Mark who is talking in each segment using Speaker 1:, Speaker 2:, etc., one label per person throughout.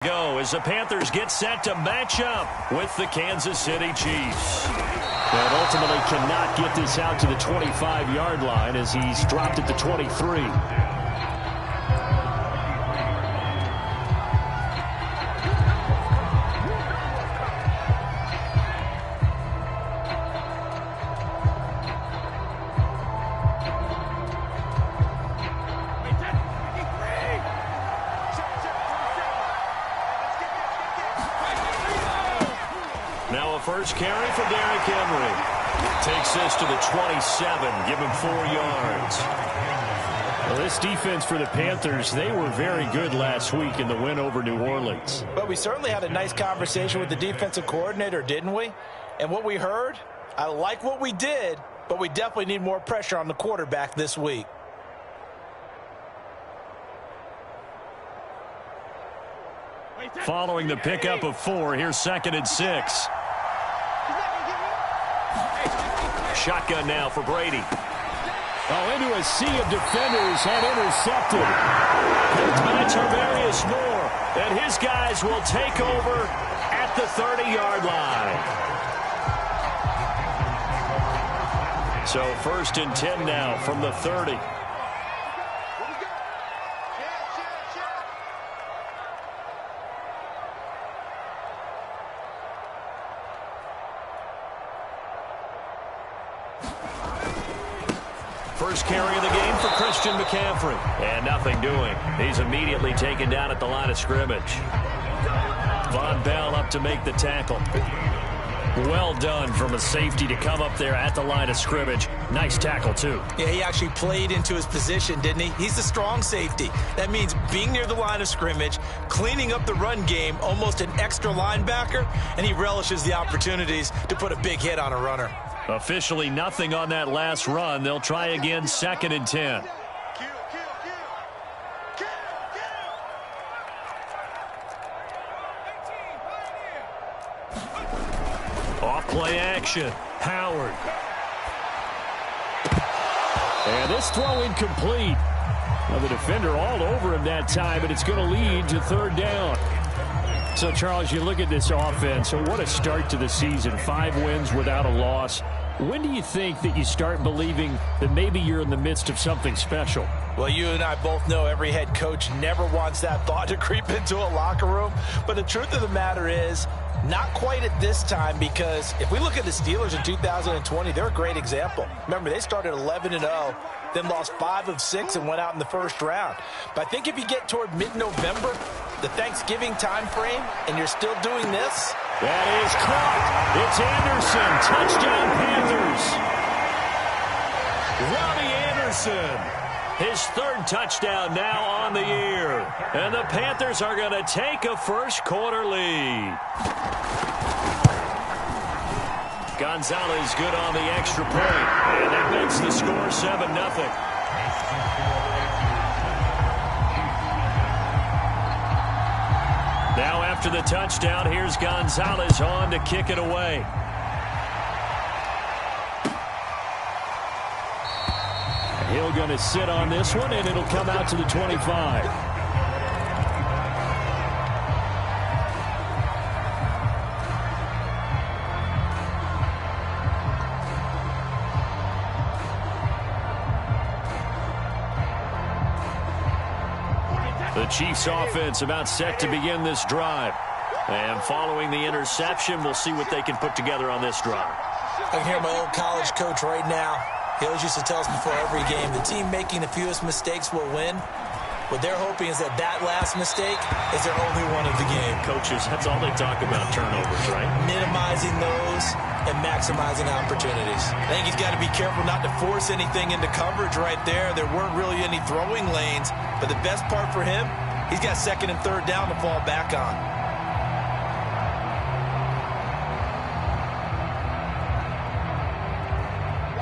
Speaker 1: Go as the Panthers get set to match up with the Kansas City Chiefs. And ultimately cannot get this out to the 25-yard line as he's dropped at the 23. First carry for Derrick Henry. Takes this to the 27. Give him 4 yards. Well, this defense for the Panthers, they were very good last week in the win over New Orleans.
Speaker 2: But we certainly had a nice conversation with the defensive coordinator, didn't we? And what we heard, I like what we did, but we definitely need more pressure on the quarterback this week.
Speaker 1: Following the pickup of 4, here's 2nd and 6. Shotgun now for Brady.
Speaker 3: Oh, into a sea of defenders and intercepted.
Speaker 1: Picked by Tarvarius Moore. And his guys will take over at the 30-yard line. So 1st and 10 now from the 30. First carry of the game for Christian McCaffrey. And nothing doing. He's immediately taken down at the line of scrimmage. Von Bell up to make the tackle. Well done from a safety to come up there at the line of scrimmage. Nice tackle, too.
Speaker 2: Yeah, he actually played into his position, didn't he? He's a strong safety. That means being near the line of scrimmage, cleaning up the run game, almost an extra linebacker, and he relishes the opportunities to put a big hit on a runner.
Speaker 1: Officially nothing on that last run. They'll try again 2nd and 10. Off play action. Howard.
Speaker 3: And this throw incomplete. Well, the defender all over him that time, but it's going to lead to 3rd down. So, Charles, you look at this offense, so what a start to the season. 5 wins without a loss. When do you think that you start believing that maybe you're in the midst of something special?
Speaker 2: Well, you and I both know every head coach never wants that thought to creep into a locker room. But the truth of the matter is, not quite at this time, because if we look at the Steelers in 2020, they're a great example. Remember, they started 11-0, then lost 5 of 6 and went out in the first round. But I think if you get toward mid-November, the Thanksgiving time frame, and you're still doing this.
Speaker 1: That is caught. It's Anderson. Touchdown, Panthers. Robbie Anderson. His 3rd touchdown now on the year. And the Panthers are going to take a first quarter lead. Gonzalez good on the extra point. And that makes the score 7-0. Now after the touchdown, here's Gonzalez on to kick it away.
Speaker 3: He'll going to sit on this one, and it'll come out to the 25.
Speaker 1: The Chiefs offense about set to begin this drive. And following the interception, we'll see what they can put together on this drive.
Speaker 2: I can hear my old college coach right now. He always used to tell us before every game, the team making the fewest mistakes will win. What they're hoping is that that last mistake is their only one of the game.
Speaker 1: Coaches, that's all they talk about, turnovers, right?
Speaker 2: Minimizing those and maximizing opportunities. I think he's got to be careful not to force anything into coverage right there. There weren't really any throwing lanes. But the best part for him, he's got 2nd and 3rd down to fall back on.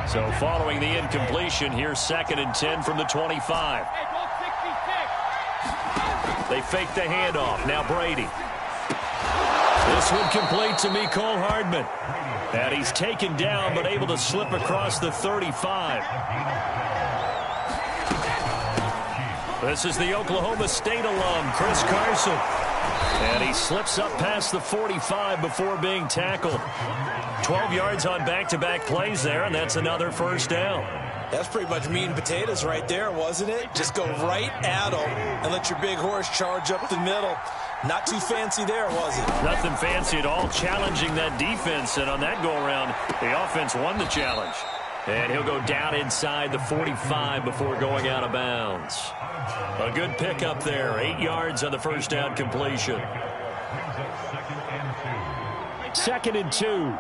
Speaker 1: So following the incompletion, here's 2nd and 10 from the 25. They fake the handoff. Now Brady. This one complete to Mecole Hardman. And he's taken down but able to slip across the 35. This is the Oklahoma State alum, Chris Carson. And he slips up past the 45 before being tackled. 12 yards on back-to-back plays there, and that's another first down.
Speaker 2: That's pretty much meat and potatoes right there, wasn't it? Just go right at them and let your big horse charge up the middle. Not too fancy there, was it?
Speaker 1: Nothing fancy at all, challenging that defense, and on that go-around, the offense won the challenge. And he'll go down inside the 45 before going out of bounds. A good pickup there, 8 yards on the first down completion.
Speaker 3: 2nd and 2.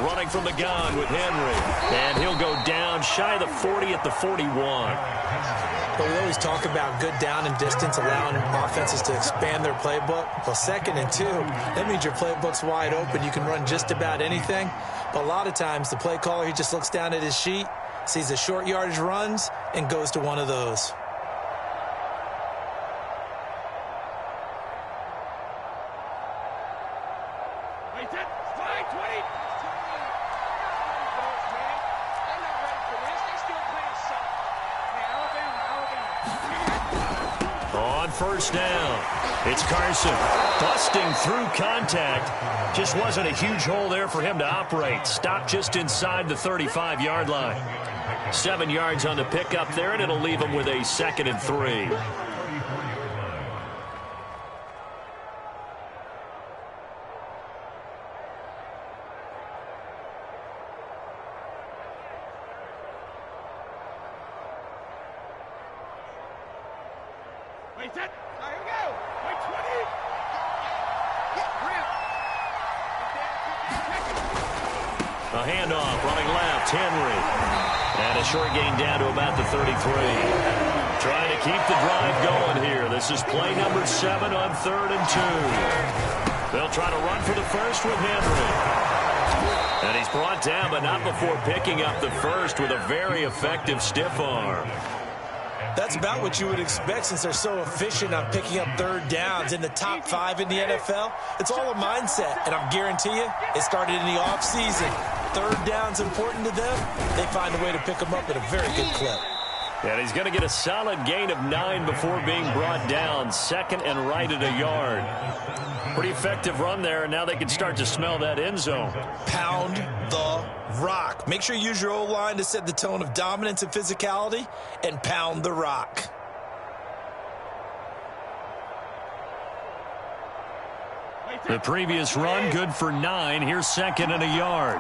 Speaker 1: Running from the gun with Henry. And he'll go down shy of the 40 at the 41.
Speaker 2: But we always talk about good down and distance, allowing offenses to expand their playbook. Well, 2nd and 2, that means your playbook's wide open. You can run just about anything. But a lot of times, the play caller, he just looks down at his sheet, sees the short yardage runs, and goes to one of those.
Speaker 1: First down. It's Carson busting through contact. Just wasn't a huge hole there for him to operate. Stopped just inside the 35-yard line. 7 yards on the pickup there, and it'll leave him with a 2nd and 3. A handoff, running left, Henry. And a short gain down to about the 33. Trying to keep the drive going here. This is play number 7 on 3rd and 2. They'll try to run for the first with Henry. And he's brought down, but not before picking up the first with a very effective stiff arm.
Speaker 2: That's about what you would expect since they're so efficient on picking up 3rd downs in the top 5 in the NFL. It's all a mindset, and I guarantee you it started in the offseason. 3rd down's important to them. They find a way to pick them up at a very good clip.
Speaker 1: And he's going to get a solid gain of 9 before being brought down. 2nd and right at a yard. Pretty effective run there, and now they can start to smell that end zone.
Speaker 2: Pound the rock. Make sure you use your O-line to set the tone of dominance and physicality, and pound the rock.
Speaker 1: The previous run, good for 9. Here's 2nd and a yard.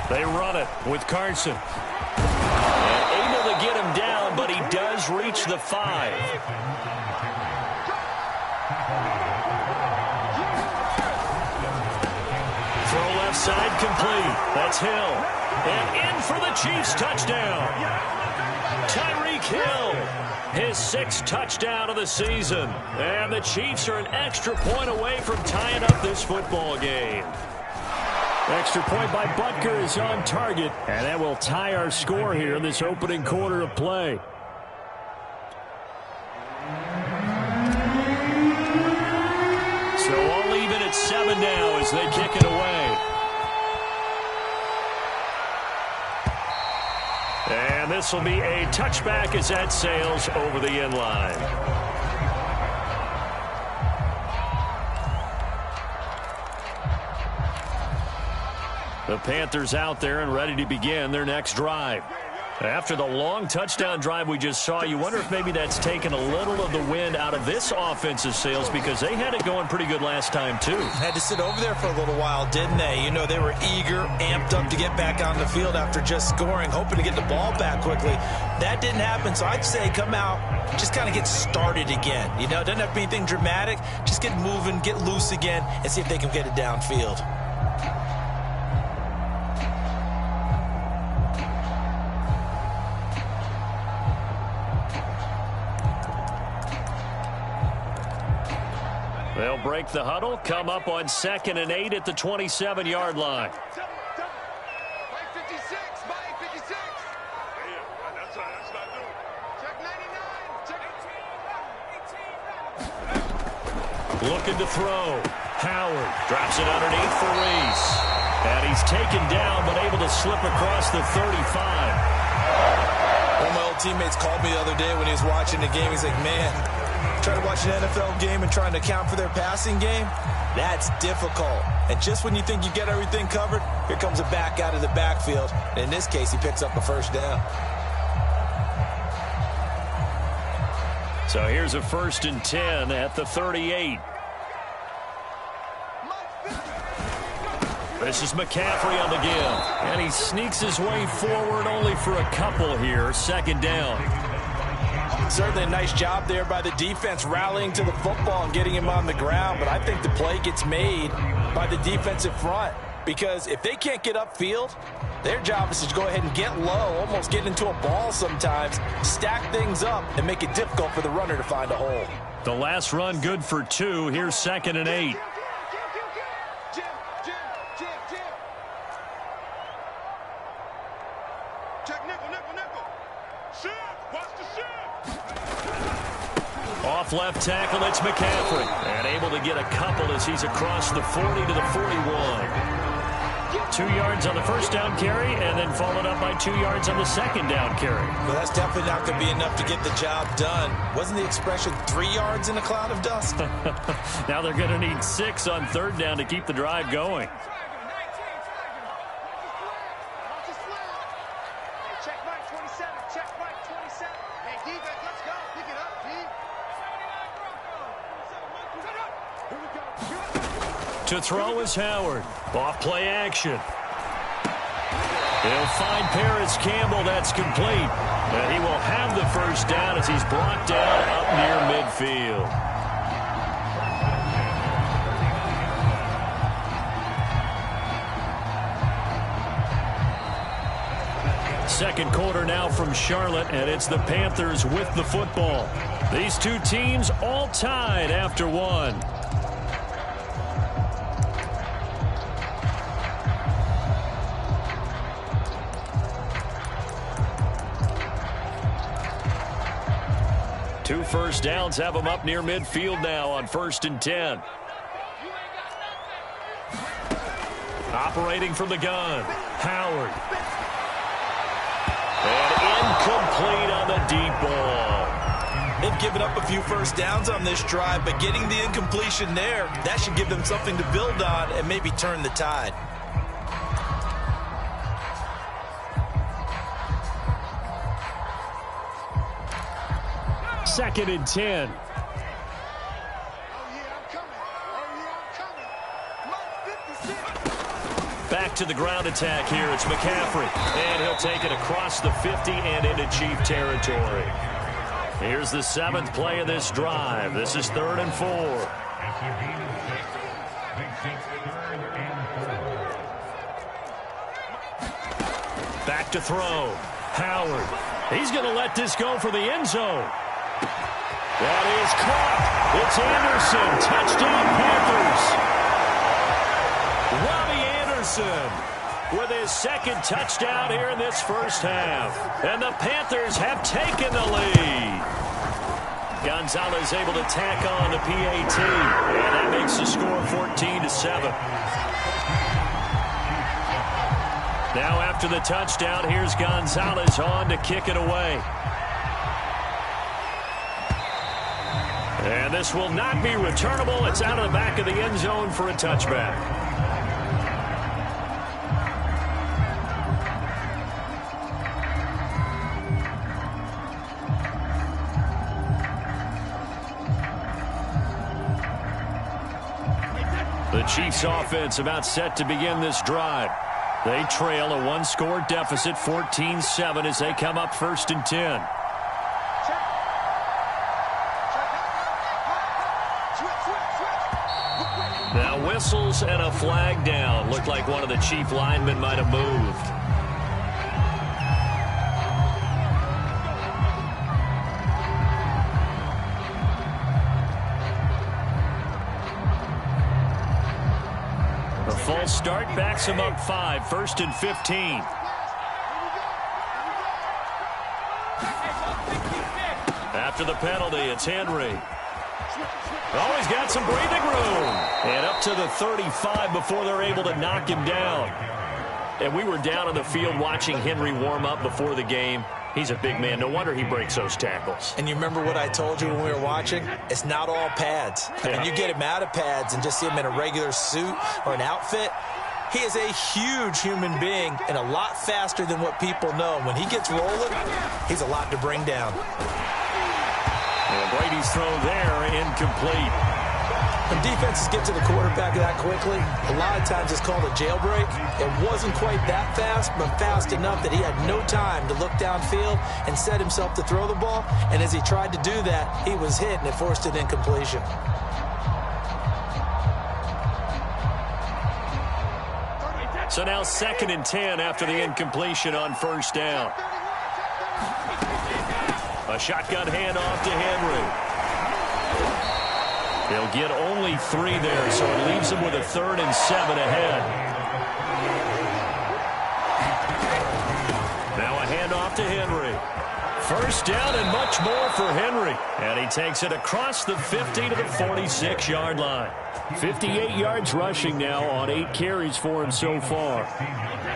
Speaker 1: They run it with Carson. And able to get him down, but he does reach the 5. Throw left side complete. That's Hill. And in for the Chiefs touchdown. Tyreek Hill. His 6th touchdown of the season. And the Chiefs are an extra point away from tying up this football game.
Speaker 3: Extra point by Butker is on target. And that will tie our score here in this opening quarter of play.
Speaker 1: So all even at 7 now as they kick it away. And this will be a touchback as that sails over the end line. The Panthers out there and ready to begin their next drive. After the long touchdown drive we just saw, you wonder if maybe that's taken a little of the wind out of this offensive sails because they had it going pretty good last time too.
Speaker 2: Had to sit over there for a little while, didn't they? You know, they were eager, amped up to get back on the field after just scoring, hoping to get the ball back quickly. That didn't happen, so I'd say come out, just kind of get started again. You know, it doesn't have to be anything dramatic. Just get moving, get loose again, and see if they can get it downfield.
Speaker 1: They'll break the huddle, come up on 2nd and 8 at the 27-yard line. Looking to throw. Howard drops it underneath for Reese. And he's taken down but able to slip across the 35.
Speaker 2: NFL teammates called me the other day when he was watching the game. He's like, man, trying to watch an NFL game and trying to account for their passing game, that's difficult. And just when you think you get everything covered, here comes a back out of the backfield. And in this case, he picks up a first down.
Speaker 1: So here's a 1st and 10 at the 38. This is McCaffrey on the give. And he sneaks his way forward only for a couple here. 2nd down.
Speaker 2: Certainly a nice job there by the defense rallying to the football and getting him on the ground. But I think the play gets made by the defensive front. Because if they can't get upfield, their job is to go ahead and get low, almost get into a ball sometimes, stack things up, and make it difficult for the runner to find a hole.
Speaker 1: The last run good for 2. Here's 2nd and 8. Off left tackle, it's McCaffrey. And able to get a couple as he's across the 40 to the 41. 2 yards on the 1st down carry, and then followed up by 2 yards on the 2nd down carry.
Speaker 2: Well, that's definitely not going to be enough to get the job done. Wasn't the expression 3 yards in a cloud of dust?
Speaker 1: Now they're going to need 6 on 3rd down to keep the drive going. To throw is Howard. Off play action. He'll find Paris Campbell. That's complete. And he will have the 1st down as he's brought down up near midfield. Second quarter now from Charlotte, and it's the Panthers with the football. These two teams all tied after 1. Two 1st downs have them up near midfield now on 1st and 10. Operating from the gun, Howard. And incomplete on the deep ball.
Speaker 2: They've given up a few 1st downs on this drive, but getting the incompletion there, that should give them something to build on and maybe turn the tide.
Speaker 3: Second and 10.
Speaker 1: Back to the ground attack here. It's McCaffrey. And he'll take it across the 50 and into Chief territory. Here's the 7th play of this drive. This is 3rd and 4. Back to throw. Howard. He's going to let this go for the end zone. That is caught. It's Anderson. Touchdown, Panthers. Robbie Anderson with his 2nd touchdown here in this 1st half. And the Panthers have taken the lead. Gonzalez able to tack on the PAT. And that makes the score 14-7. Now after the touchdown, here's Gonzalez on to kick it away. And this will not be returnable. It's out of the back of the end zone for a touchback. The Chiefs offense about set to begin this drive. They trail a 1-score deficit, 14-7, as they come up 1st and 10. Now whistles and a flag down. Looked like one of the Chief linemen might have moved. A false start backs him up 5, 1st and 15. After the penalty, it's Henry. Oh, he's got some breathing room. And up to the 35 before they're able to knock him down. And we were down on the field watching Henry warm up before the game. He's a big man. No wonder he breaks those tackles.
Speaker 2: And you remember what I told you when we were watching? It's not all pads. I mean, you get him out of pads and just see him in a regular suit or an outfit. He is a huge human being and a lot faster than what people know. When he gets rolling, he's a lot to bring down.
Speaker 1: And Brady's throw there, incomplete.
Speaker 2: When defenses get to the quarterback that quickly, a lot of times it's called a jailbreak. It wasn't quite that fast, but fast enough that he had no time to look downfield and set himself to throw the ball. And as he tried to do that, he was hit and it forced an incompletion.
Speaker 1: So now 2nd and 10 after the incompletion on first down. A shotgun handoff to Henry. They'll get only 3 there, so it leaves them with a 3rd and 7 ahead. Now a handoff to Henry. First down and much more for Henry. And he takes it across the 50 to the 46-yard line.
Speaker 3: 58 yards rushing now on 8 carries for him so far.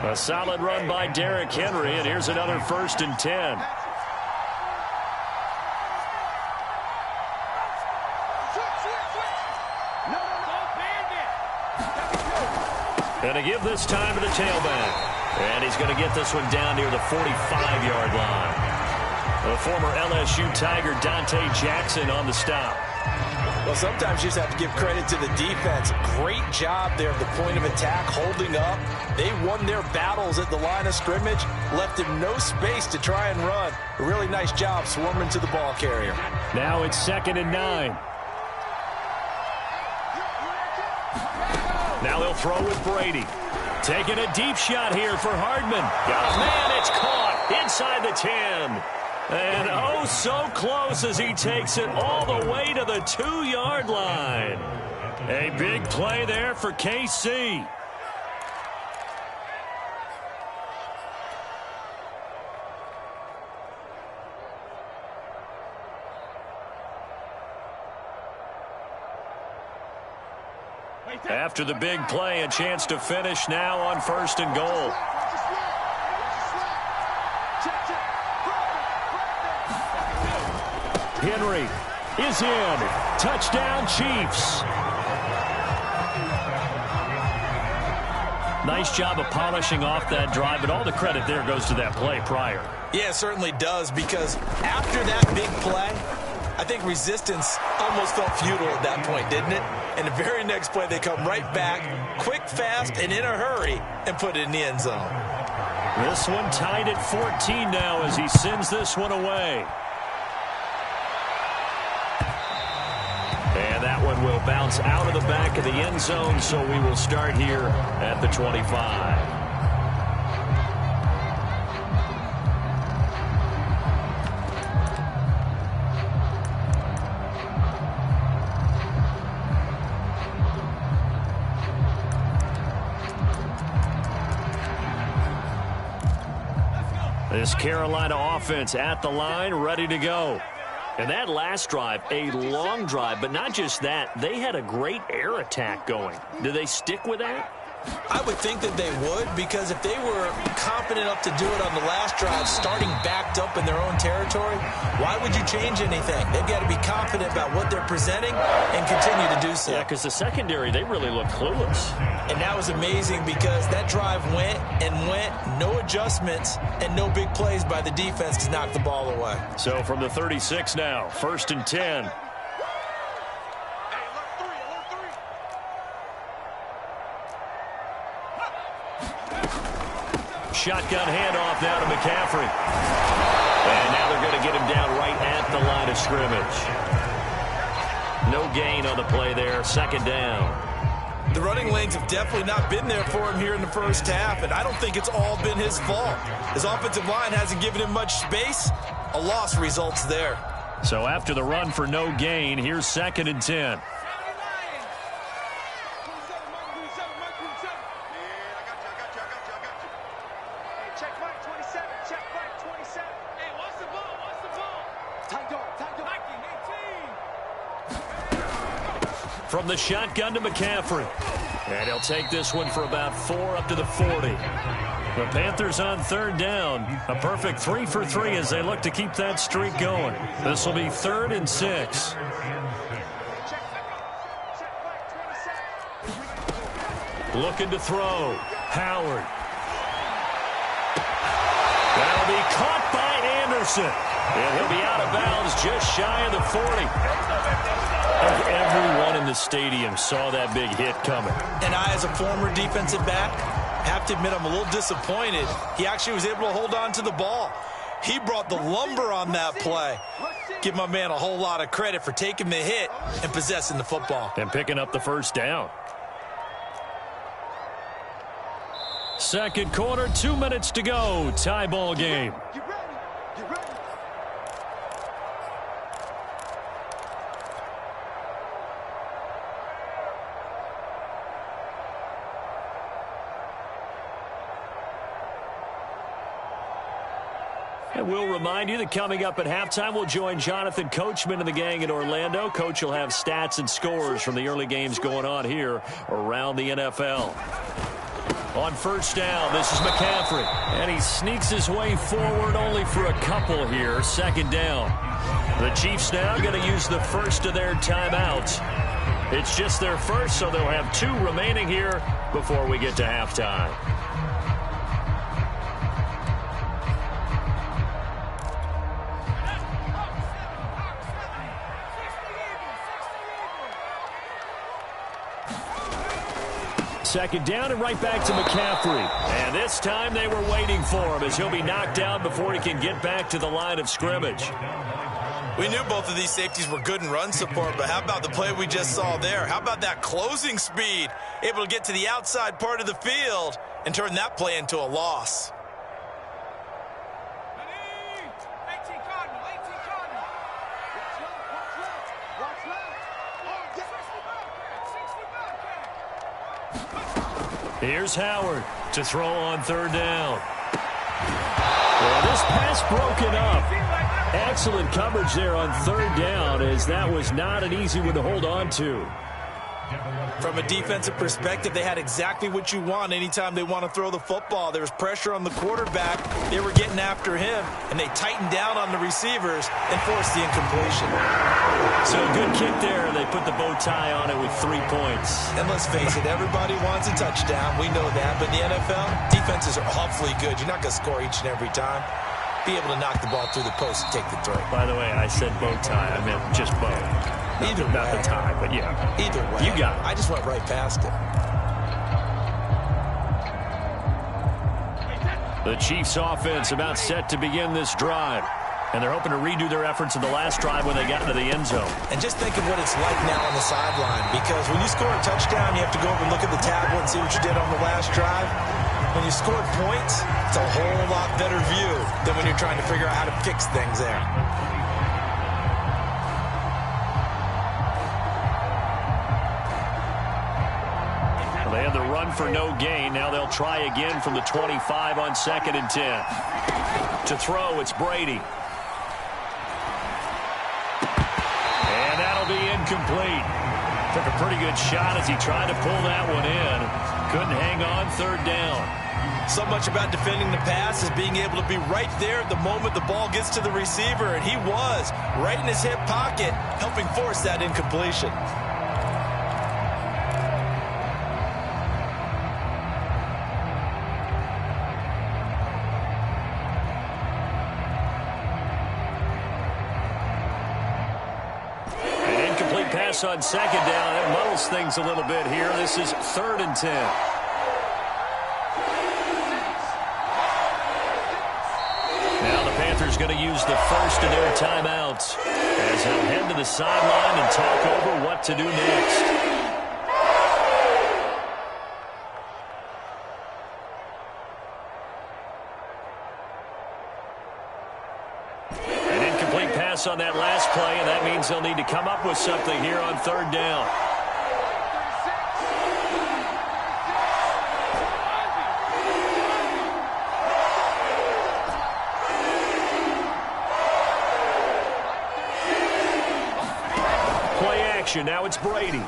Speaker 1: A solid run by Derrick Henry, and here's another 1st and 10. And to give this time to the tailback. And he's going to get this one down near the 45-yard line. The former LSU Tiger Dante Jackson on the stop.
Speaker 2: Well, sometimes you just have to give credit to the defense. Great job there at the point of attack, holding up. They won their battles at the line of scrimmage, left him no space to try and run. A really nice job swarming to the ball carrier.
Speaker 3: Now it's 2nd and 9.
Speaker 1: Now they'll throw with Brady. Taking a deep shot here for Hardman. Got a man, it's caught inside the 10. And oh, so close as he takes it all the way to the 2-yard line. A big play there for KC. After the big play, a chance to finish now on 1st and goal.
Speaker 3: Henry is in. Touchdown, Chiefs.
Speaker 1: Nice job of polishing off that drive, but all the credit there goes to that play prior.
Speaker 2: Yeah, it certainly does, because after that big play, I think resistance almost felt futile at that point, didn't it? And the very next play, they come right back, quick, fast, and in a hurry, and put it in the end zone.
Speaker 1: This one tied at 14 now as he sends this one away. And that one will bounce out of the back of the end zone, so we will start here at the 25. This Carolina offense at the line, ready to go. And that last drive, a long drive, but not just that. They had a great air attack going. Do they stick with that?
Speaker 2: I would think that they would, because if they were confident enough to do it on the last drive, starting backed up in their own territory, why would you change anything? They've got to be confident about what they're presenting and continue to do so.
Speaker 1: Yeah, because the secondary, they really look clueless.
Speaker 2: And that was amazing, because that drive went and went, no adjustments, and no big plays by the defense to knock the ball away.
Speaker 1: So from the 36 now, 1st and 10. Shotgun handoff now to McCaffrey. And now they're going to get him down right at the line of scrimmage. No gain on the play there. 2nd down.
Speaker 2: The running lanes have definitely not been there for him here in the first half, and I don't think it's all been his fault. His offensive line hasn't given him much space. A loss results there.
Speaker 1: So after the run for no gain, here's 2nd and 10. From the shotgun to McCaffrey. And he'll take this one for about 4 up to the 40. The Panthers on third down. A perfect 3 for 3 as they look to keep that streak going. This will be 3rd and 6. Looking to throw. Howard. That'll be caught by Anderson. And he'll be out of bounds just shy of the 40. Everyone in the stadium saw that big hit coming.
Speaker 2: And I, as a former defensive back, have to admit I'm a little disappointed. He actually was able to hold on to the ball. He brought the lumber on that play. Give my man a whole lot of credit for taking the hit and possessing the football.
Speaker 1: And picking up the first down. Second quarter, 2 minutes to go. Tie ball game. And we'll remind you that coming up at halftime, we'll join Jonathan Coachman and the gang in Orlando. Coach will have stats and scores from the early games going on here around the NFL. On first down, this is McCaffrey. And he sneaks his way forward only for a couple here. Second down. The Chiefs now going to use the first of their timeouts. It's just their first, so they'll have 2 remaining here before we get to halftime. Second down and right back to McCaffrey. And this time they were waiting for him as he'll be knocked down before he can get back to the line of scrimmage.
Speaker 2: We knew both of these safeties were good in run support, but how about the play we just saw there? How about that closing speed? Able to get to the outside part of the field and turn that play into a loss. Here's Howard to throw on third down.
Speaker 1: Well, this pass broken up. Excellent coverage there on third down, as that was not an easy one to hold on to.
Speaker 2: From a defensive perspective, they had exactly what you want anytime they want to throw the football. There was pressure on the quarterback. They were getting after him, and they tightened down on the receivers and forced the incompletion.
Speaker 1: So a good kick there. They put the bow tie on it with 3 points.
Speaker 2: And let's face it, everybody wants a touchdown. We know that. But in the NFL, defenses are awfully good. You're not going to score each and every time. Be able to knock the ball through the post and take the throw.
Speaker 1: By the way, I said bow tie. I meant just bow.
Speaker 2: Either way.
Speaker 1: Not the tie, but yeah.
Speaker 2: Either way.
Speaker 1: You got it.
Speaker 2: I just went right past it.
Speaker 1: The Chiefs offense about set to begin this drive. And they're hoping to redo their efforts in the last drive when they got into the end zone.
Speaker 2: And just think of what it's like now on the sideline. Because when you score a touchdown, you have to go over and look at the tablet and see what you did on the last drive. When you scored points, it's a whole lot better view than when you're trying to figure out how to fix things there.
Speaker 1: Well, they had the run for no gain. Now they'll try again from the 25 on 2nd and 10. To throw, it's Brady. And that'll be incomplete. Took a pretty good shot as he tried to pull that one in. Couldn't hang on, third down.
Speaker 2: So much about defending the pass is being able to be right there at the moment the ball gets to the receiver, and he was right in his hip pocket, helping force that incompletion.
Speaker 1: An incomplete pass on second down. That muddles things a little bit here. This is 3rd and 10. Going to use the first of their timeouts as they'll head to the sideline and talk over what to do next. An incomplete pass on that last play, and that means they'll need to come up with something here on third down. Now it's Brady.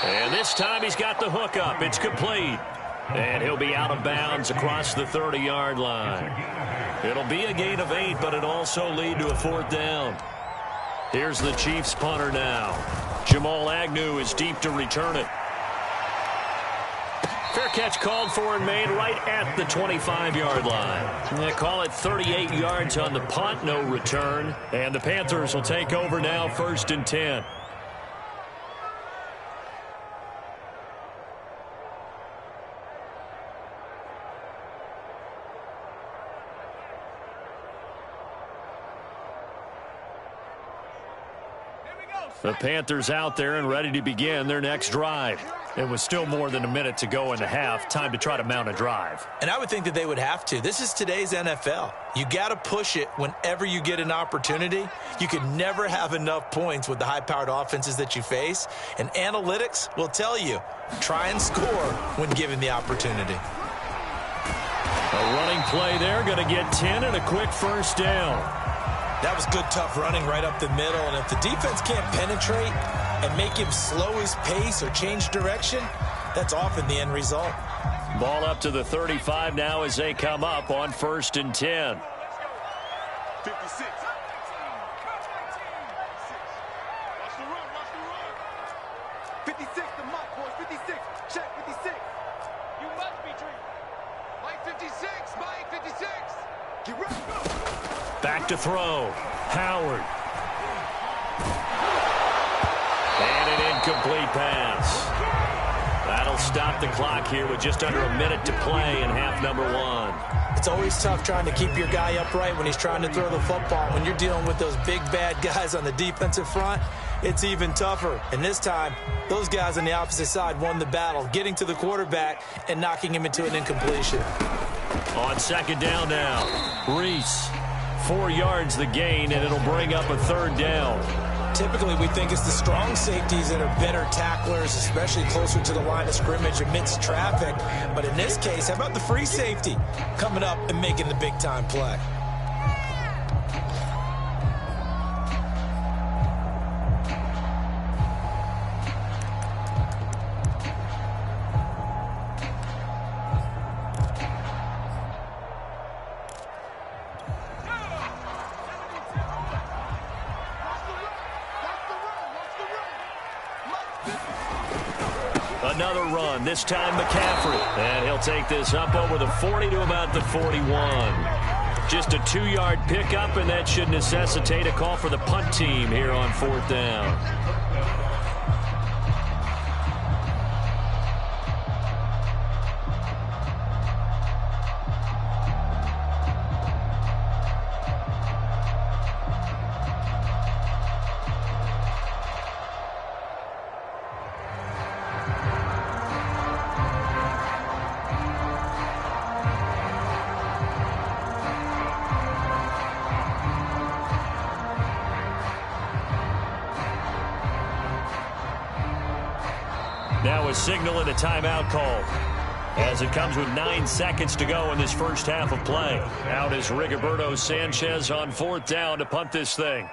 Speaker 1: And this time he's got the hook up. It's complete. And he'll be out of bounds across the 30-yard line. It'll be a gain of 8, but it'll also lead to a 4th down. Here's the Chiefs punter now. Jamal Agnew is deep to return it. Fair catch called for and made right at the 25-yard line. They call it 38 yards on the punt, no return. And the Panthers will take over now, 1st and 10. The Panthers out there and ready to begin their next drive. It was still more than a minute to go in the half. Time to try to mount a drive.
Speaker 2: And I would think that they would have to. This is today's NFL. You got to push it whenever you get an opportunity. You can never have enough points with the high-powered offenses that you face. And analytics will tell you, try and score when given the opportunity.
Speaker 1: A running play there, going to get 10 and a quick 1st down.
Speaker 2: That was good, tough running right up the middle. And if the defense can't penetrate and make him slow his pace or change direction, that's often the end result.
Speaker 1: Ball up to the 35 now as they come up on 1st and 10.
Speaker 4: 56. Watch the run, watch the run. 56, the mark, boys. 56. Check 56. You must be dreaming. Mike 56, Mike 56. Get ready, go.
Speaker 1: Back to throw. Howard. And an incomplete pass. That'll stop the clock here with just under a minute to play in half number 1.
Speaker 2: It's always tough trying to keep your guy upright when he's trying to throw the football. When you're dealing with those big, bad guys on the defensive front, it's even tougher. And this time, those guys on the opposite side won the battle, getting to the quarterback and knocking him into an incompletion.
Speaker 1: On 2nd down now, Reese. 4 yards the gain, and it'll bring up a 3rd down.
Speaker 2: Typically, we think it's the strong safeties that are better tacklers, especially closer to the line of scrimmage amidst traffic. But in this case, how about the free safety coming up and making the big-time play?
Speaker 1: Another run, this time McCaffrey. And he'll take this up over the 40 to about the 41. Just a 2-yard pickup, and that should necessitate a call for the punt team here on 4th down. Now a signal and a timeout call as it comes with 9 seconds to go in this first half of play. Out is Rigoberto Sanchez on 4th down to punt this thing.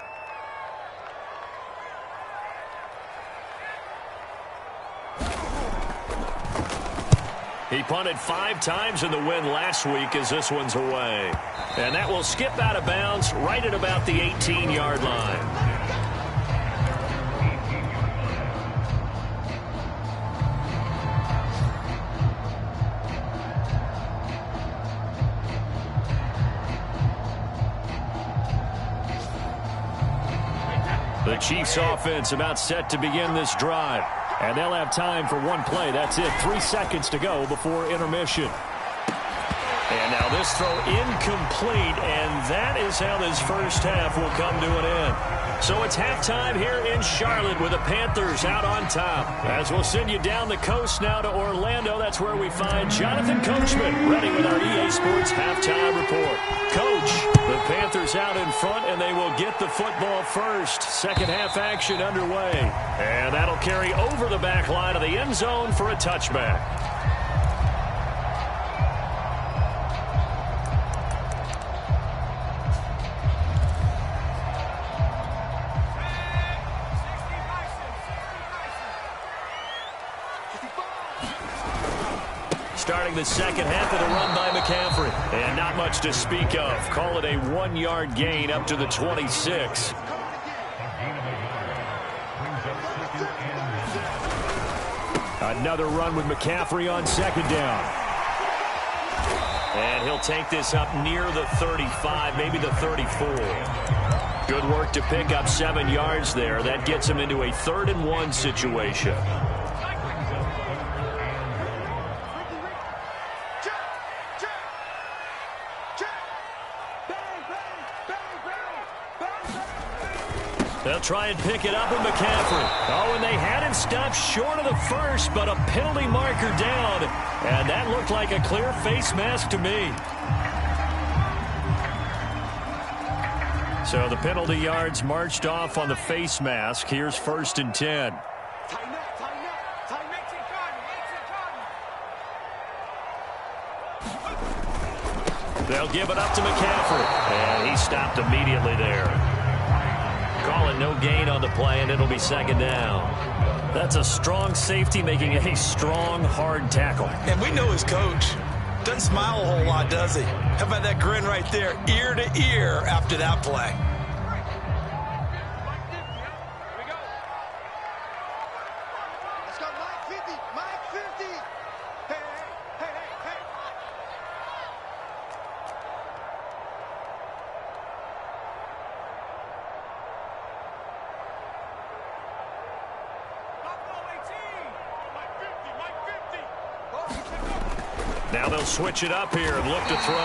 Speaker 1: He punted 5 times in the win last week as this one's away. And that will skip out of bounds right at about the 18-yard line. The Chiefs offense about set to begin this drive. And they'll have time for one play. That's it. 3 seconds to go before intermission. And now this throw incomplete, and that is how this first half will come to an end. So it's halftime here in Charlotte with the Panthers out on top. As we'll send you down the coast now to Orlando, that's where we find Jonathan Coachman ready with our EA Sports halftime report. Coach, the Panthers out in front, and they will get the football first. Second half action underway. And that'll carry over the back line of the end zone for a touchback. starting the second half of the run by McCaffrey. And not much to speak of. Call it a 1-yard gain up to the 26.
Speaker 3: Another run with McCaffrey on second down.
Speaker 1: And he'll take this up near the 35, maybe the 34. Good work to pick up 7 yards there. That gets him into a 3rd-and-1 situation. They'll try and pick it up with McCaffrey. Oh, and they had him stopped short of the first, but a penalty marker down. And that looked like a clear face mask to me. So the penalty yards marched off on the face mask. Here's 1st and 10. They'll give it up to McCaffrey. And he stopped immediately there. Calling no gain on the play, and it'll be 2nd down. That's a strong safety making a strong, hard tackle.
Speaker 2: And we know his coach. Doesn't smile a whole lot, does he? How about that grin right there, ear to ear after that play?
Speaker 4: Let's go, Mike 50, Mike 50. Hey, hey, hey, hey.
Speaker 1: Now they'll switch it up here and look to throw.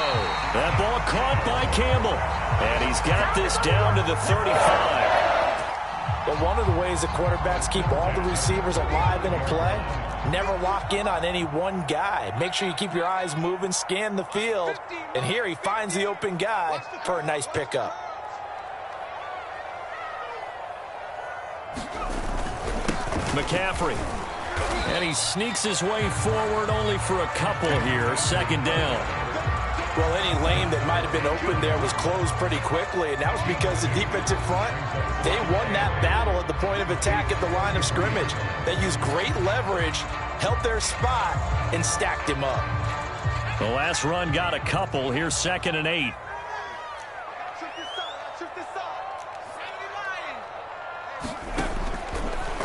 Speaker 1: That ball caught by Campbell. And he's got this down to the 35.
Speaker 2: But one of the ways the quarterbacks keep all the receivers alive in a play, never lock in on any one guy. Make sure you keep your eyes moving, scan the field. And here he finds the open guy for a nice pickup.
Speaker 1: McCaffrey. And he sneaks his way forward only for a couple here. 2nd down.
Speaker 2: Well, any lane that might have been open there was closed pretty quickly, and that was because the defensive front, they won that battle at the point of attack at the line of scrimmage. They used great leverage, held their spot, and stacked him up.
Speaker 1: The last run got a couple. Here's 2nd and 8.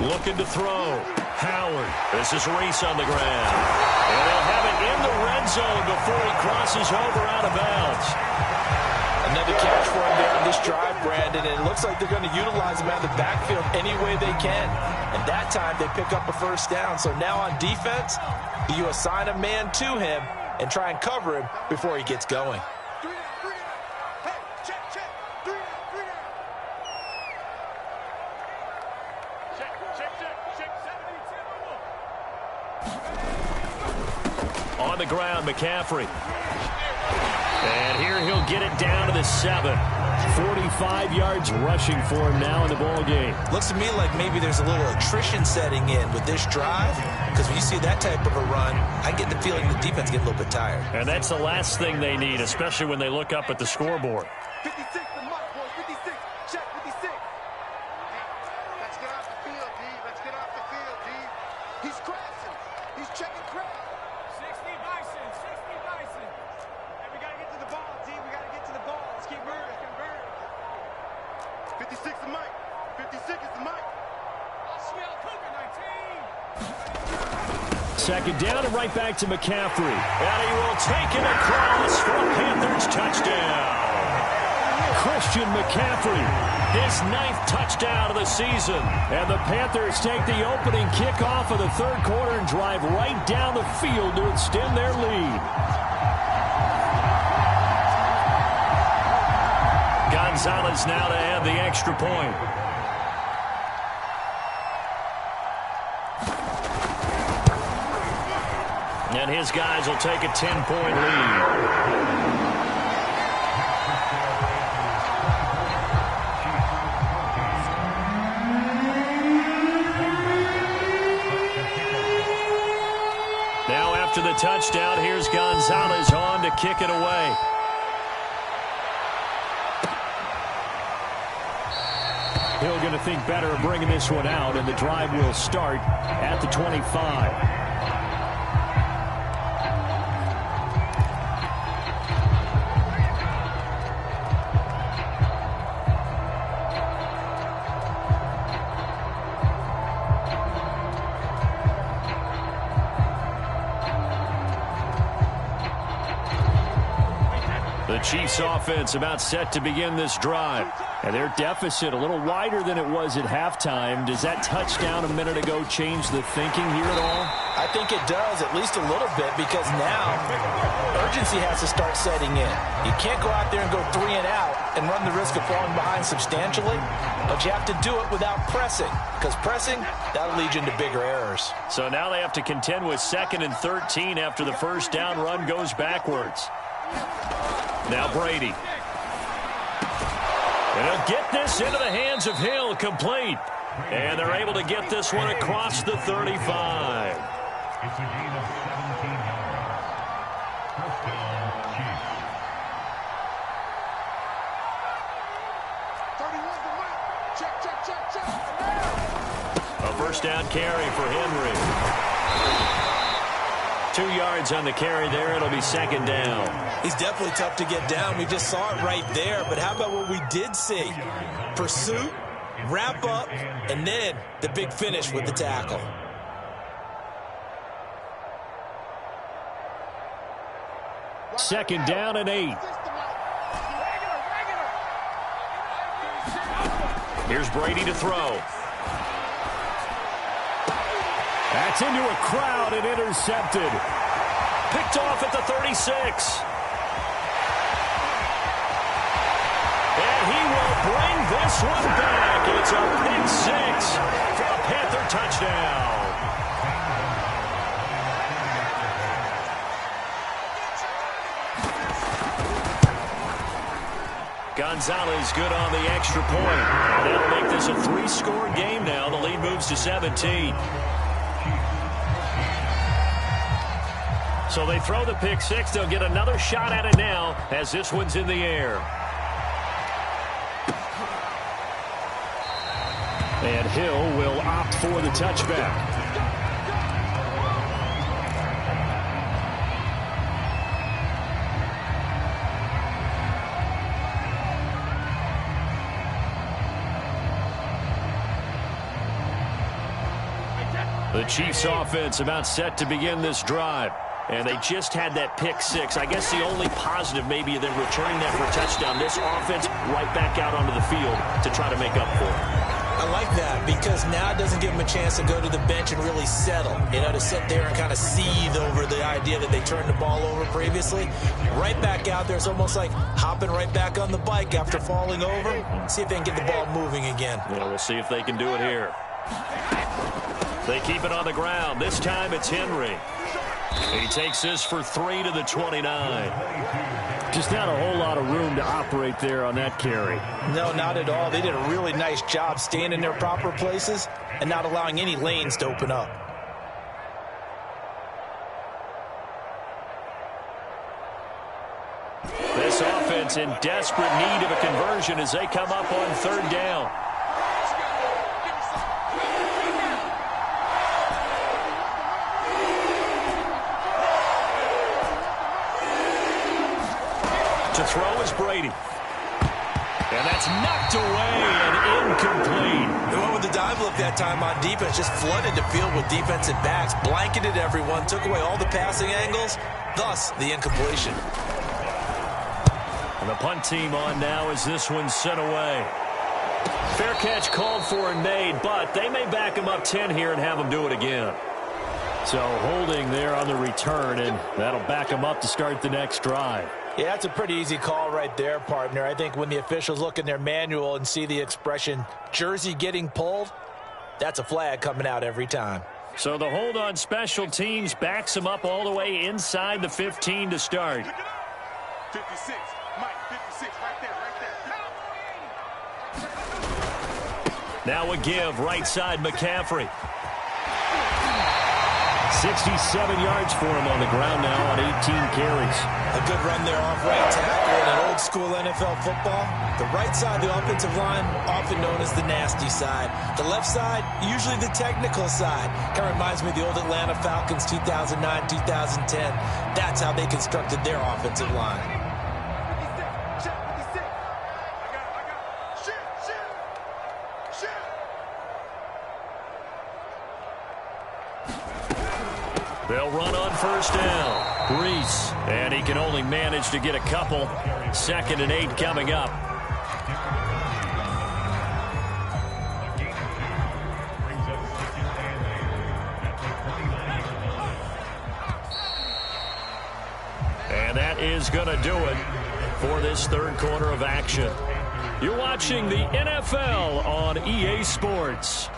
Speaker 1: Looking to throw. Howard. This is Reese on the ground. And they'll have it in the red zone before he crosses over out of bounds.
Speaker 2: Another catch for him there on this drive, Brandon, and it looks like they're going to utilize him out of the backfield any way they can. And that time they pick up a 1st down. So now on defense, you assign a man to him and try and cover him before he gets going.
Speaker 1: On the ground, McCaffrey. And here he'll get it down to the 7.
Speaker 3: 45 yards rushing for him now in the ball game.
Speaker 2: Looks to me like maybe there's a little attrition setting in with this drive, because when you see that type of a run, I get the feeling the defense get a little bit tired.
Speaker 1: And that's the last thing they need, especially when they look up at the scoreboard.
Speaker 4: 56 the mark, boys. 56. Check 56. Let's get off the field, D. Let's get off the field, D. He's crashing. He's checking crash. 60 Bison. 60 Bison. And we got to get to the ball, D. We got to get to the ball. Let's keep moving. 56 the mic. 56 is the mic. I'll smell Cougar 19.
Speaker 3: 2nd down and right back to McCaffrey.
Speaker 1: And he will take it across for a Panthers touchdown.
Speaker 3: Christian McCaffrey.
Speaker 1: His 9th touchdown of the season.
Speaker 3: And the Panthers take the opening kickoff of the 3rd quarter and drive right down the field to extend their lead.
Speaker 1: Gonzalez now to add the extra point. And his guys will take a 10-point lead. Now after the touchdown, here's Gonzalez on to kick it away.
Speaker 3: Hill going to think better of bringing this one out, and the drive will start at the 25. Chiefs offense about set to begin this drive. And their deficit a little wider than it was at halftime. Does that touchdown a minute ago change the thinking here at all?
Speaker 2: I think it does, at least a little bit, because now urgency has to start setting in. You can't go out there and go 3 and out and run the risk of falling behind substantially, but you have to do it without pressing, because pressing, that'll lead you into bigger errors.
Speaker 3: So now they have to contend with 2nd and 13 after the first down run goes backwards. Now Brady. And he'll get this into the hands of Hill, complete. And they're able to get this one across the 35.
Speaker 5: It's a gain of 17 yards. First down, Chiefs.
Speaker 4: 31 to Mike. Check.
Speaker 3: A first down carry for Henry. 2 yards on the carry there. It'll be 2nd down.
Speaker 2: He's definitely tough to get down. We just saw it right there. But how about what we did see? Pursuit, wrap up, and then the big finish with the tackle.
Speaker 3: Second down and 8. Here's Brady to throw. That's into a crowd and intercepted. Picked off at the 36. And he will bring this one back. It's a pick 6 for a Panther touchdown. Gonzalez good on the extra point. That'll make this a 3-score game now. The lead moves to 17. So they throw the pick 6. They'll get another shot at it now as this one's in the air. And Hill will opt for the touchback. The Chiefs offense about set to begin this drive. And they just had that pick 6. I guess the only positive maybe than returning that for a touchdown. This offense right back out onto the field to try to make up for it.
Speaker 2: I like that because now it doesn't give them a chance to go to the bench and really settle. You know, to sit there and kind of seethe over the idea that they turned the ball over previously. Right back out there. It's almost like hopping right back on the bike after falling over. See if they can get the ball moving again.
Speaker 3: Yeah, we'll see if they can do it here. They keep it on the ground. This time it's Henry. He takes this for 3 to the 29. Just not a whole lot of room to operate there on that carry.
Speaker 2: No, not at all. They did a really nice job staying in their proper places and not allowing any lanes to open up.
Speaker 3: This offense in desperate need of a conversion as they come up on 3rd down. To throw is Brady. And that's knocked away and incomplete.
Speaker 2: They went with the dive look that time on defense, just flooded the field with defensive backs, blanketed everyone, took away all the passing angles, thus the incompletion.
Speaker 3: And the punt team on now as this one's sent away. Fair catch called for and made, but they may back him up 10 here and have him do it again. So holding there on the return, and that'll back him up to start the next drive.
Speaker 2: Yeah, that's a pretty easy call right there, partner. I think when the officials look in their manual and see the expression jersey getting pulled, that's a flag coming out every time.
Speaker 3: So the hold on special teams backs him up all the way inside the 15 to start.
Speaker 4: 56, Mike, 56, right there.
Speaker 3: Now a give, right side McCaffrey. 67 yards for him on the ground now on 18 carries.
Speaker 2: A good run there off right tackle in an old school NFL football. The right side of the offensive line, often known as the nasty side. The left side, usually the technical side. Kind of reminds me of the old Atlanta Falcons 2009, 2010. That's how they constructed their offensive line.
Speaker 4: 56, check 56. I got it. Shoot.
Speaker 1: They'll run on first down. Reese, and he can only manage to get a couple. 2nd and 8 coming up. And that is going to do it for this third quarter of action. You're watching the NFL on EA Sports.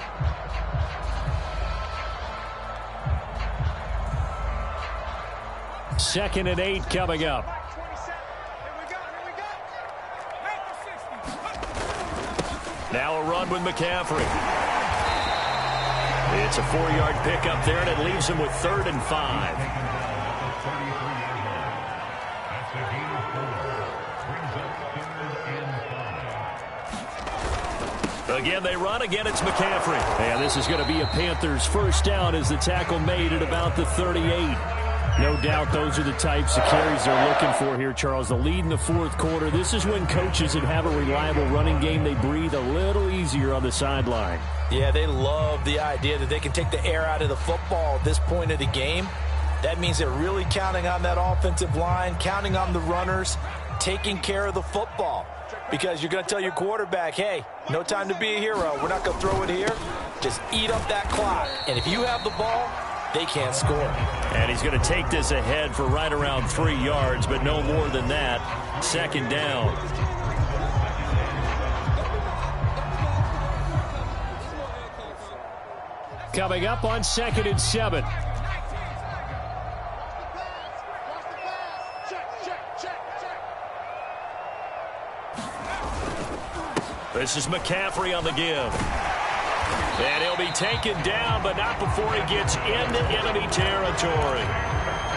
Speaker 1: Second and 8 coming up. Now a run with McCaffrey. It's a 4-yard pickup there, and it leaves him with 3rd and 5. Again, they run. Again, it's McCaffrey.
Speaker 3: And this is going to be a Panthers first down as the tackle made at about the 38. No doubt those are the types of carries they're looking for here, Charles. The lead in the fourth quarter. This is when coaches that have a reliable running game, they breathe a little easier on the sideline.
Speaker 2: Yeah, they love the idea that they can take the air out of the football at this point of the game. That means they're really counting on that offensive line, counting on the runners, taking care of the football. Because you're going to tell your quarterback, hey, no time to be a hero. We're not going to throw it here. Just eat up that clock. And if you have the ball, they can't score.
Speaker 1: And he's going to take this ahead for right around 3 yards, but no more than that. 2nd down.
Speaker 3: Coming up on 2nd and 7.
Speaker 1: This is McCaffrey on the give. And he'll be taken down, but not before he gets into enemy territory.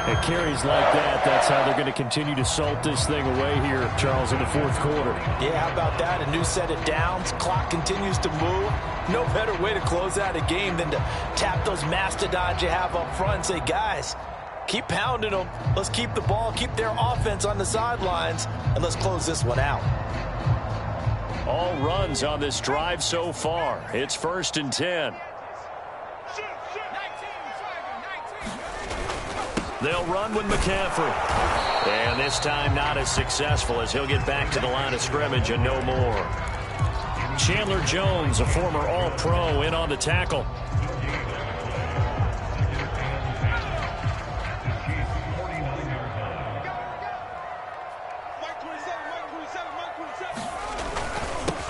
Speaker 3: And carries like that, that's how they're going to continue to salt this thing away here, Charles, in the fourth quarter.
Speaker 2: Yeah, how about that? A new set of downs. Clock continues to move. No better way to close out a game than to tap those mastodons you have up front and say, guys, keep pounding them. Let's keep the ball, keep their offense on the sidelines, and let's close this one out.
Speaker 1: All runs on this drive so far. It's 1st and 10. They'll run with McCaffrey. And this time not as successful as he'll get back to the line of scrimmage and no more. Chandler Jones, a former All-Pro, in on the tackle.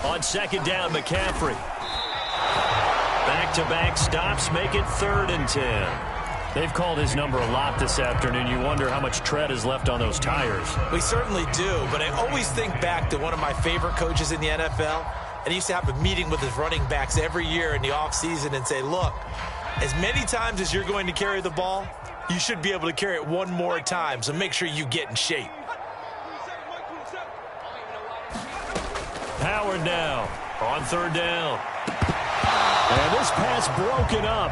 Speaker 1: On 2nd down, McCaffrey. Back-to-back stops make it 3rd and 10. They've called his number a lot this afternoon. You wonder how much tread is left on those tires.
Speaker 2: We certainly do, but I always think back to one of my favorite coaches in the NFL, and he used to have a meeting with his running backs every year in the offseason and say, look, as many times as you're going to carry the ball, you should be able to carry it one more time, so make sure you get in shape.
Speaker 1: Howard now on 3rd down.
Speaker 3: And this pass broken up.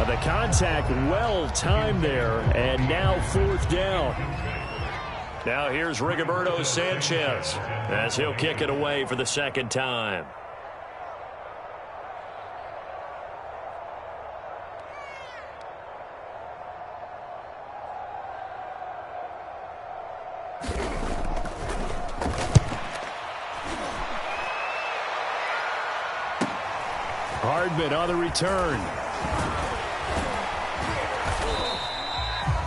Speaker 3: The contact well timed there, and now 4th down.
Speaker 1: Now here's Rigoberto Sanchez as he'll kick it away for the 2nd time.
Speaker 3: Hardman on the return.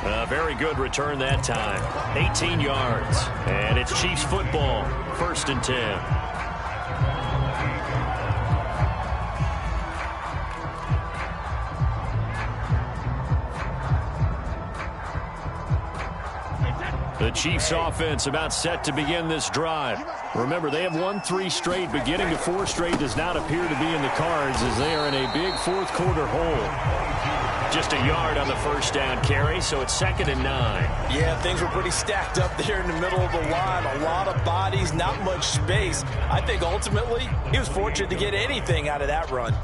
Speaker 1: A very good return that time. 18 yards. And it's Chiefs football. 1st and 10. The Chiefs offense about set to begin this drive. Remember, they have won 3 straight, but getting to 4 straight does not appear to be in the cards as they are in a big fourth quarter hole. Just a yard on the first down carry, so it's 2nd and 9.
Speaker 2: Yeah, things were pretty stacked up there in the middle of the line. A lot of bodies, not much space. I think ultimately he was fortunate to get anything out of that run.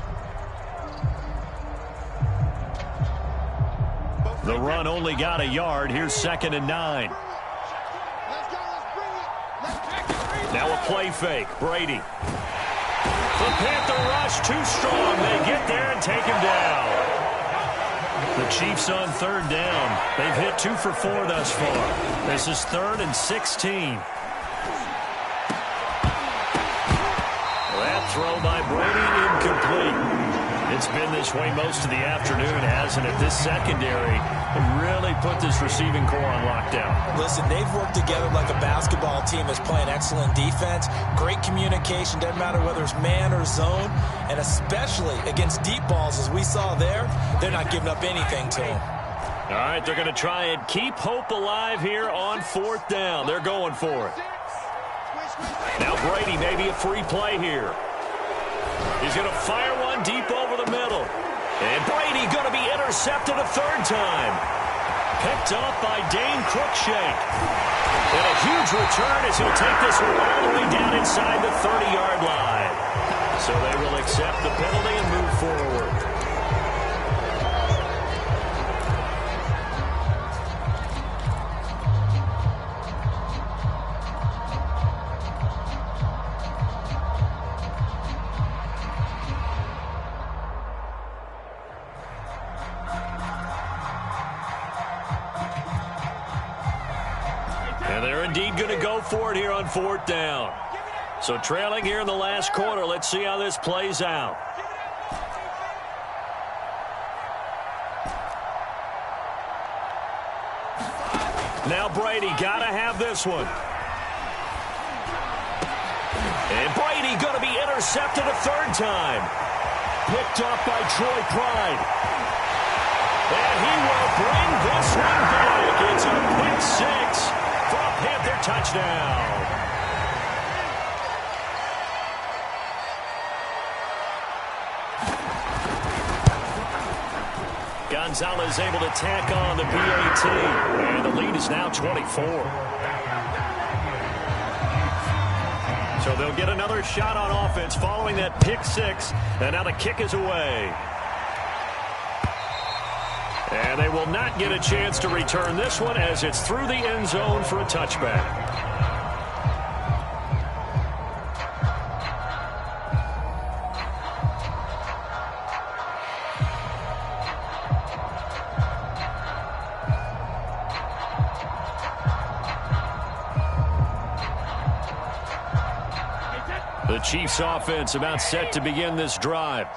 Speaker 1: The run only got a yard. Here's 2nd and 9. Now a play fake. Brady. The Panther rush too strong. They get there and take him down. The Chiefs on third down. They've hit 2 for 4 thus far. This is 3rd and 16. That throw by Brady incomplete. It's been this way most of the afternoon, hasn't it? This secondary really put this receiving core on lockdown.
Speaker 2: Listen, they've worked together like a basketball team that's playing excellent defense. Great communication, doesn't matter whether it's man or zone. And especially against deep balls, as we saw there, they're not giving up anything to them.
Speaker 1: All right, they're going to try and keep hope alive here on 4th down. They're going for it. Now Brady, maybe a free play here. He's going to fire one deep over the middle. And Brady going to be intercepted a 3rd time. Picked up by Dane Cruikshank. And a huge return as he'll take this one all the way down inside the 30-yard line. So they will accept the penalty and move forward. And they're indeed going to go for it here on 4th down. So trailing here in the last quarter. Let's see how this plays out. Now Brady got to have this one. And Brady going to be intercepted a 3rd time. Picked up by Troy Pride. And he will bring this one back. It's a quick 6 for a Panther touchdown. Gonzalez able to tack on the PAT. And the lead is now 24. So they'll get another shot on offense following that pick 6. And now the kick is away. And they will not get a chance to return this one as it's through the end zone for a touchback. The Chiefs offense about set to begin this drive.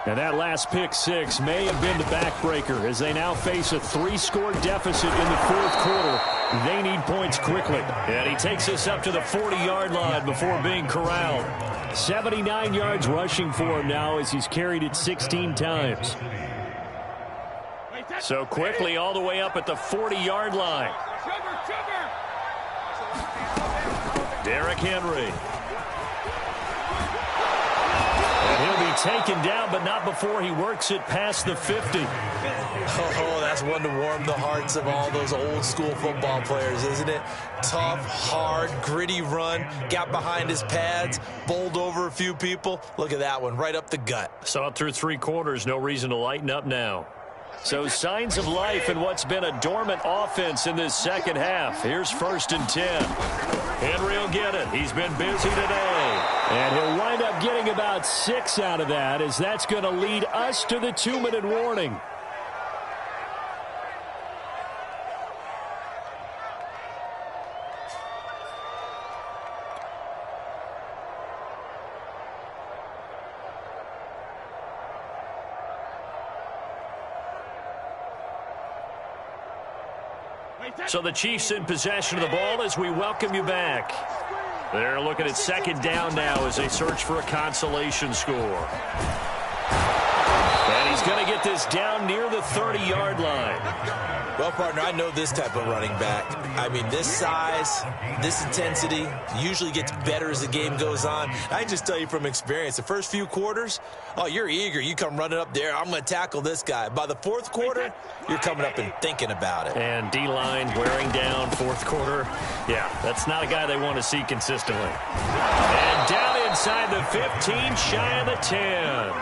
Speaker 1: And that last pick 6 may have been the backbreaker as they now face a 3-score deficit in the 4th quarter. They need points quickly. And he takes us up to the 40-yard line before being corralled. 79 yards rushing for him now as he's carried it 16 times. So quickly all the way up at the 40-yard line. Derrick Henry. And he'll be taken down, but not before he works it past the 50.
Speaker 2: Oh, that's one to warm the hearts of all those old-school football players, isn't it? Tough, hard, gritty run, got behind his pads, bowled over a few people. Look at that one, right up the gut.
Speaker 1: Saw it through 3 quarters, no reason to lighten up now. So signs of life in what's been a dormant offense in this second half. Here's 1st and 10. Henry will get it. He's been busy today.
Speaker 3: And he'll wind up getting about 6 out of that, as that's going to lead us to the 2-minute warning.
Speaker 1: So the Chiefs in possession of the ball as we welcome you back. They're looking at 2nd down now as they search for a consolation score. And he's going to get this down near the 30-yard line.
Speaker 2: Well, partner, I know this type of running back. I mean, this size, this intensity usually gets better as the game goes on. I can just tell you from experience, the first few quarters, oh, you're eager. You come running up there, I'm going to tackle this guy. By the 4th quarter, you're coming up and thinking about it.
Speaker 1: And D-line wearing down 4th quarter. Yeah, that's not a guy they want to see consistently. And down inside the 15, shy of the 10.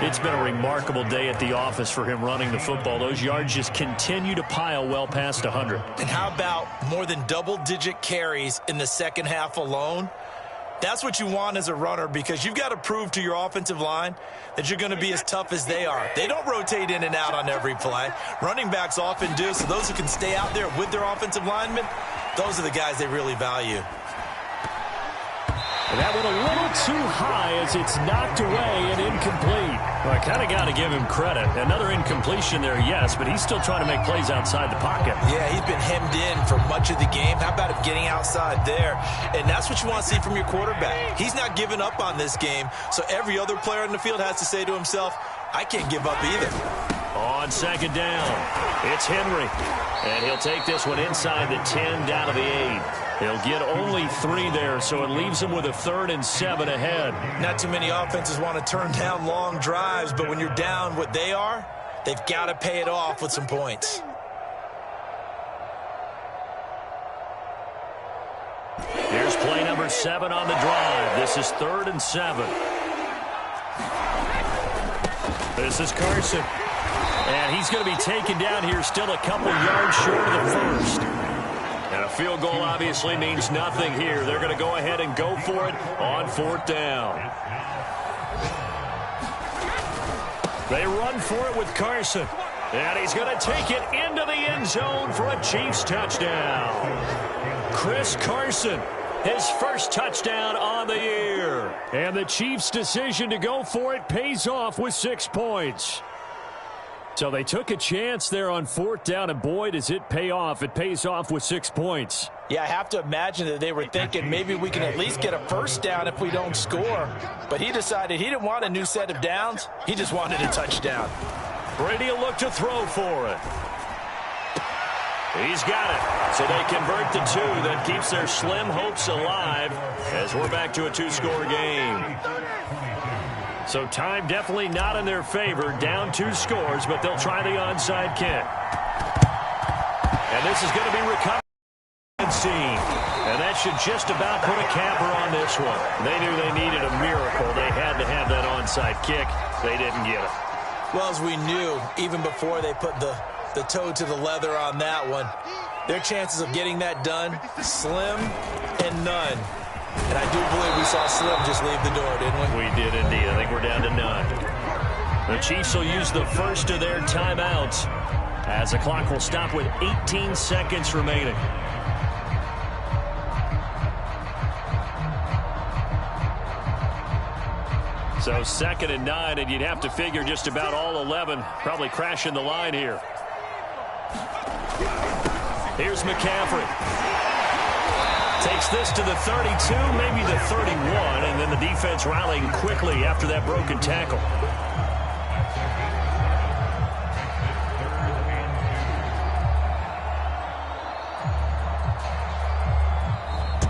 Speaker 1: It's been a remarkable day at the office for him running the football. Those yards just continue to pile well past 100.
Speaker 2: And how about more than double-digit carries in the second half alone? That's what you want as a runner, because you've got to prove to your offensive line that you're going to be as tough as they are. They don't rotate in and out on every play. Running backs often do, so those who can stay out there with their offensive linemen, those are the guys they really value.
Speaker 3: That went a little too high as it's knocked away and incomplete.
Speaker 1: Well, I kind of got to give him credit. Another incompletion there, yes, but he's still trying to make plays outside the pocket.
Speaker 2: Yeah, he's been hemmed in for much of the game. How about him getting outside there? And that's what you want to see from your quarterback. He's not giving up on this game, so every other player in the field has to say to himself, I can't give up either.
Speaker 1: On second down, it's Henry. And he'll take this one inside the 10 down to the 8. He'll get only 3 there, so it leaves him with a 3rd and 7 ahead.
Speaker 2: Not too many offenses want to turn down long drives, but when you're down what they are, they've got to pay it off with some points.
Speaker 1: Here's play number 7 on the drive. This is 3rd and 7. This is Carson. And he's going to be taken down here still a couple yards short of the first. And a field goal obviously means nothing here. They're going to go ahead and go for it on 4th down. They run for it with Carson. And he's going to take it into the end zone for a Chiefs touchdown. Chris Carson, his first touchdown on the year.
Speaker 3: And the Chiefs' decision to go for it pays off with 6 points. So they took a chance there on 4th down, and boy, does it pay off. It pays off with 6 points.
Speaker 2: Yeah, I have to imagine that they were thinking maybe we can at least get a first down if we don't score. But he decided he didn't want a new set of downs. He just wanted a touchdown.
Speaker 1: Brady will look to throw for it. He's got it. So they convert the 2. That keeps their slim hopes alive as we're back to a 2-score game. So time definitely not in their favor. Down 2 scores, but they'll try the onside kick. And this is going to be recovered and seen. And that should just about put a capper on this one. They knew they needed a miracle. They had to have that onside kick. They didn't get it.
Speaker 2: Well, as we knew, even before they put the toe to the leather on that one, their chances of getting that done, slim and none. And I do believe we saw Slim just leave the door, didn't we?
Speaker 1: We did indeed. I think we're down to none. The Chiefs will use the first of their timeouts as the clock will stop with 18 seconds remaining. So 2nd and 9, and you'd have to figure just about all 11 probably crashing the line here. Here's McCaffrey. Takes this to the 32, maybe the 31, and then the defense rallying quickly after that broken tackle.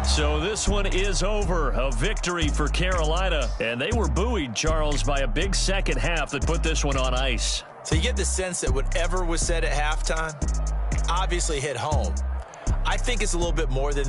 Speaker 1: So this one is over. A victory for Carolina, and they were buoyed, Charles, by a big second half that put this one on ice.
Speaker 2: So you get the sense that whatever was said at halftime obviously hit home. I think it's a little bit more than